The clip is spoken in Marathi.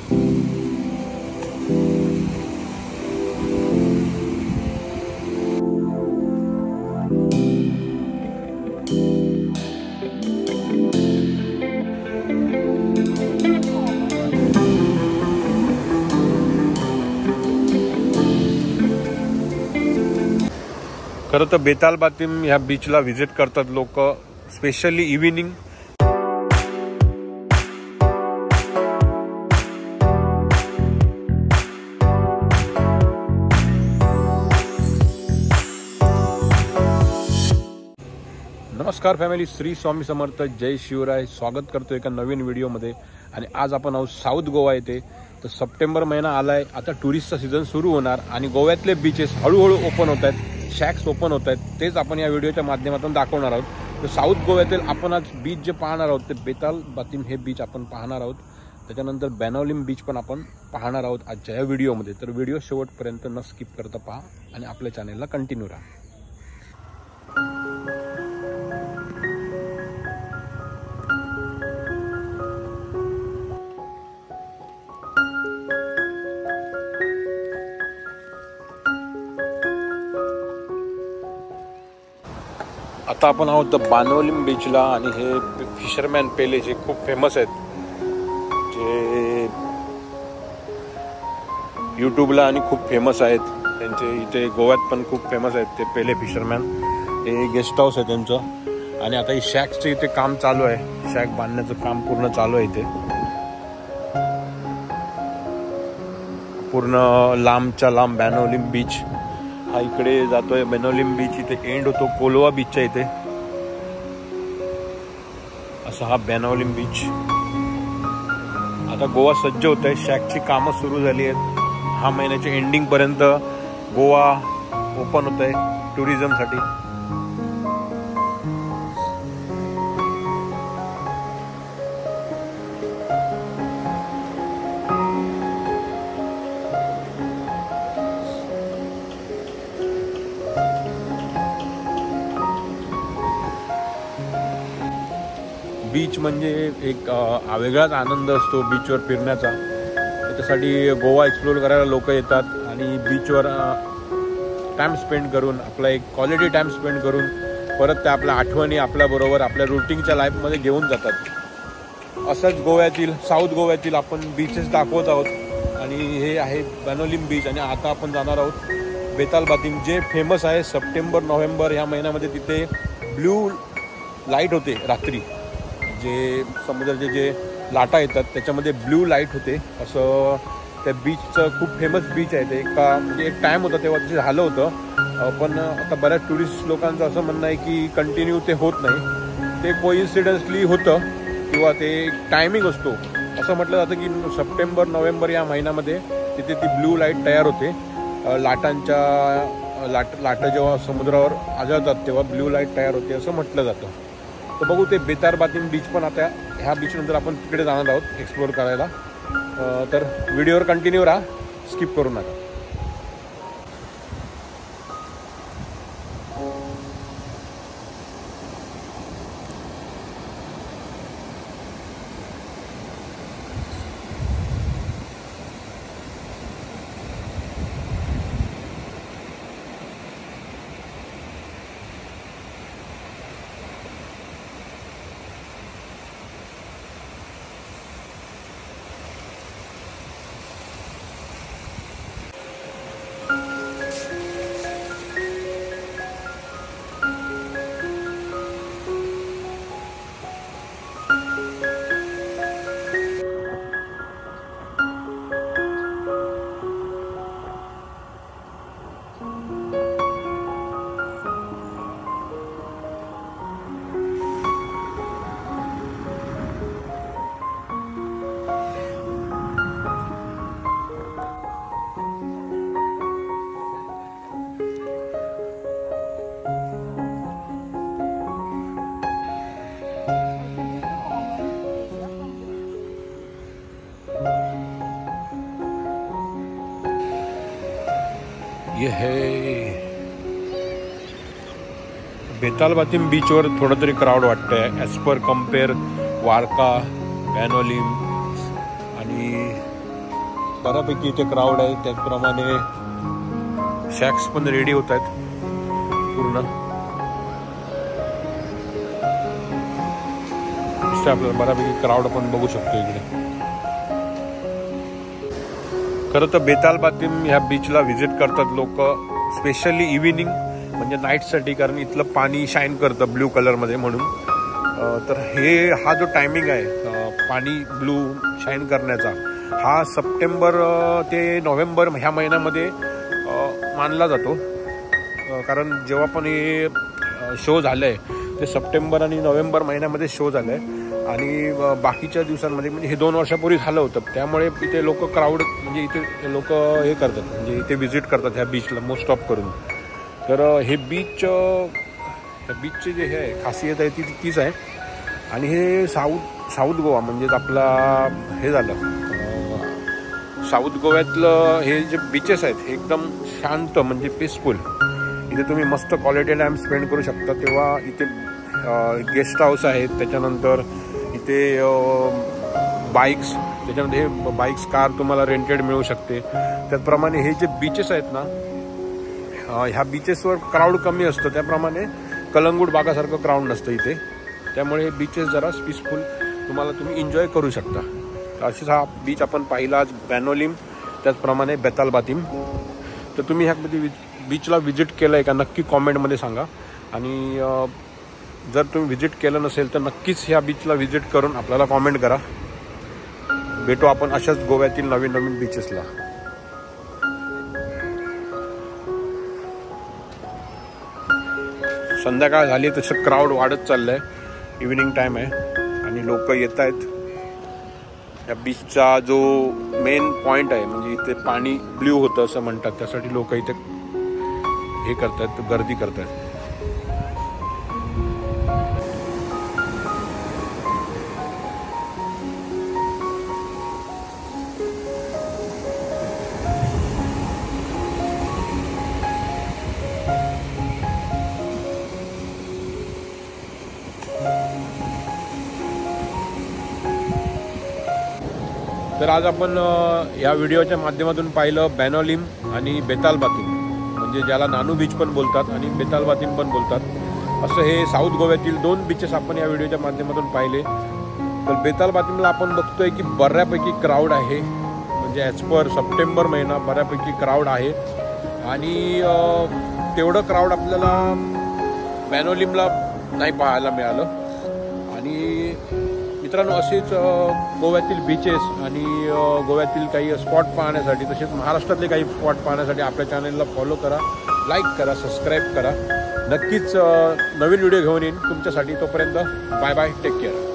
खरं तर बेताल बातीम ह्या बीचला व्हिजिट करतात लोक, स्पेशली इव्हिनिंग. नमस्कार फॅमिली, श्री स्वामी समर्थ, जय शिवराय. स्वागत करतो एका नवीन व्हिडिओमध्ये. आणि आज आपण आहोत साऊथ गोवा येथे. तर सप्टेंबर महिना आलाय, आता टुरिस्टचा सीझन सुरू होणार आणि गोव्यातले बीचेस हळूहळू ओपन होत आहेत, शॅक्स ओपन होत आहेत. तेच आपण या व्हिडिओच्या माध्यमातून दाखवणार आहोत. तर साऊथ गोव्यातील आपण आज बीच जे पाहणार आहोत ते बेताल बातीम हे बीच आपण पाहणार आहोत. त्याच्यानंतर बेनोलिम बीच पण आपण पाहणार आहोत आजच्या या व्हिडिओमध्ये. तर व्हिडिओ शेवटपर्यंत न स्किप करता पहा आणि आपल्या चॅनेलला कंटिन्यू राहा. आता आपण आहोत बेनोलिम बीचला आणि हे फिशरमॅन पेले जे खूप फेमस आहेत, जे यूट्यूबला आणि खूप फेमस आहेत. त्यांचे इथे गोव्यात पण खूप फेमस आहेत ते पेले फिशरमॅन. हे गेस्ट हाऊस आहे त्यांचं. आणि आता ही शॅक्सचं इथे काम चालू आहे, शॅक बांधण्याचं काम पूर्ण चालू आहे इथे. पूर्ण लांबच्या लांब बेनोलिम बीच हा इकडे जातोय. बेनोलिम बीच इथे एंड होतो कोलवा बीचच्या इथे. असा हा बेनोलिम बीच. आता गोवा सज्ज होत आहे, शॅकची कामं सुरू झाली आहेत. हा महिन्याच्या एंडिंग पर्यंत गोवा ओपन होत आहे टुरिझमसाठी. बीच म्हणजे एक वेगळाच आनंद असतो बीचवर फिरण्याचा. त्याच्यासाठी गोवा एक्सप्लोर करायला लोक येतात आणि बीचवर टाईम स्पेंड करून, आपला एक क्वालिटी टाईम स्पेंड करून परत त्या आपल्या आठवणी आपल्याबरोबर आपल्या रुटीनच्या लाईफमध्ये घेऊन जातात. असंच गोव्यातील, साऊथ गोव्यातील आपण बीचेस दाखवत आहोत. आणि हे आहे बेनोलिम बीच. आणि आता आपण जाणार आहोत बेताल बातीम, जे फेमस आहे. सप्टेंबर नोव्हेंबर ह्या महिन्यामध्ये तिथे ब्ल्यू लाईट होते रात्री. जे समुद्राचे जे लाटा येतात त्याच्यामध्ये ब्ल्यू लाईट होते. असं त्या बीचचं खूप फेमस बीच आहे ते. म्हणजे एक टाईम होता तेव्हा ते झालं होतं, पण आता बऱ्याच टुरिस्ट लोकांचं असं म्हणणं आहे की कंटिन्यू ते होत नाही, ते कोइन्सिडन्सली होतं किंवा ते टायमिंग असतो. असं म्हटलं जातं की सप्टेंबर नोव्हेंबर या महिन्यामध्ये तिथे ती ब्ल्यू लाईट तयार होते. लाटा जेव्हा समुद्रावर आदळतात तेव्हा ब्ल्यू लाईट तयार होते असं म्हटलं जातं. तर बघू ते बेताल बातीम बीच पण. आता ह्या बीचनंतर आपण तिकडे जाणार आहोत एक्सप्लोर करायला. तर व्हिडिओवर कंटिन्यू राहा, स्किप करू नका. ये है बेताल बातीम बीचवर थोडा तरी क्राऊड वाटतंय ॲज पर कम्पेअर वारका, बेनोलिम आणि बऱ्यापैकी इथे क्राऊड आहे. त्याचप्रमाणे शॅक्स पण रेडी होत आहेत पूर्ण. आपल्याला बऱ्यापैकी क्राऊड आपण बघू शकतो इकडे. खरं तर बेताल बातीम ह्या बीचला व्हिजिट करतात लोक स्पेशली इव्हिनिंग म्हणजे नाईटसाठी, कारण इथलं पाणी शाईन करतं ब्ल्यू कलरमध्ये म्हणून. तर हा जो टायमिंग आहे पाणी ब्लू शाईन करण्याचा, हा सप्टेंबर ते नोव्हेंबर ह्या महिन्यामध्ये मानला जातो. कारण जेव्हा पण हे शो झालं आहे ते सप्टेंबर आणि नोव्हेंबर महिन्यामध्ये शो झालं आहे. आणि बाकीच्या दिवसांमध्ये म्हणजे हे 2 वर्षापूर्वी झालं होतं. त्यामुळे इथे लोक क्राऊड म्हणजे इथे लोक हे करतात, म्हणजे इथे व्हिजिट करतात ह्या बीचला मोस्ट ऑफ करून. तर हे बीचचे जे हे खासियत आहे ती तीच आहे. आणि हे साऊथ गोवा म्हणजेच आपला हे झालं साऊथ गोव्यातलं हे जे बीचेस आहेत हे एकदम शांत म्हणजे पीसफुल. इथे तुम्ही मस्त क्वालिटी टाईम स्पेंड करू शकता. तेव्हा इथे गेस्ट हाऊस आहेत, त्याच्यानंतर इथे बाईक्स, त्याच्यानंतर हे बाईक्स कार तुम्हाला रेंटेड मिळू शकते. त्याचप्रमाणे हे जे बीचेस आहेत ना, ह्या बीचेसवर क्राऊड कमी असतं, त्याप्रमाणे कलंगूट बागासारखं क्राऊड नसतं इथे. त्यामुळे हे बीचेस जरा पीसफुल तुम्ही एन्जॉय करू शकता. अशीच हा बीच आपण पाहिला आज बॅनोलिम, त्याचप्रमाणे बेताल बातीम. तर तुम्ही ह्या बीचला व्हिजिट केलं आहे का नक्की कॉमेंटमध्ये सांगा. आणि जर तुम्ही व्हिजिट केलं नसेल तर नक्कीच ह्या बीचला व्हिजिट करून आपल्याला कॉमेंट करा. भेटू आपण अशाच गोव्यातील नवीन नवीन बीचेसला. संध्याकाळ झाली तसं क्राऊड वाढत चाललंय. इव्हिनिंग टाईम आहे आणि लोक येत आहेत. या बीचचा जो मेन पॉईंट आहे म्हणजे इथे पाणी ब्ल्यू होतं असं म्हणतात, त्यासाठी लोक इथे हे करतात, गर्दी करतात. तर आज आपण या व्हिडिओच्या माध्यमातून पाहिलं बॅनोलिम आणि बेताल बातीम, म्हणजे ज्याला नानू बीच पण बोलतात आणि बेताल बातीम पण बोलतात. असं हे साऊथ गोव्यातील 2 बीचेस आपण या व्हिडिओच्या माध्यमातून पाहिले. तर बेताल बातीमला आपण बघतोय की बऱ्यापैकी क्राऊड आहे, म्हणजे ॲज पर सप्टेंबर महिना बऱ्यापैकी क्राऊड आहे. आणि तेवढं क्राऊड आपल्याला बॅनोलिमला नाही पाहायला मिळालं. आणि मित्रांनो, असेच गोव्यातील बीचेस आणि गोव्यातील काही स्पॉट पाहण्यासाठी, तसेच महाराष्ट्रातले काही स्पॉट पाहण्यासाठी आपल्या चॅनलला फॉलो करा, लाईक करा, सबस्क्राईब करा. नक्कीच नवीन व्हिडिओ घेऊन येईन तुमच्यासाठी. तोपर्यंत बाय बाय, टेक केअर.